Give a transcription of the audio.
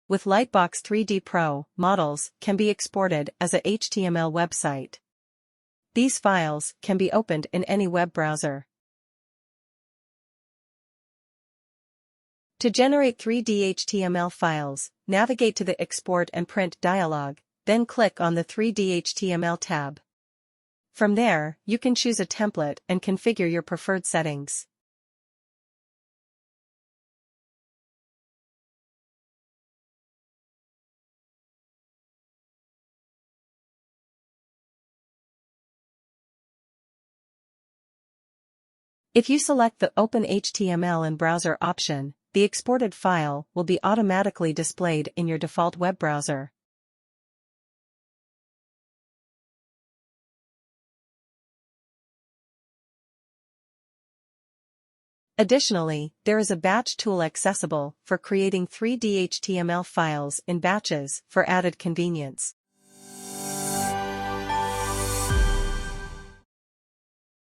With LiteBox 3D Pro, models can be exported as a HTML website. These files can be opened in any web browser. To generate 3D HTML files, navigate to the Export and Print dialog, then click on the 3D HTML tab. From there, you can choose a template and configure your preferred settings. If you select the Open HTML in Browser option, the exported file will be automatically displayed in your default web browser. Additionally, there is a batch tool accessible for creating 3D HTML files in batches for added convenience.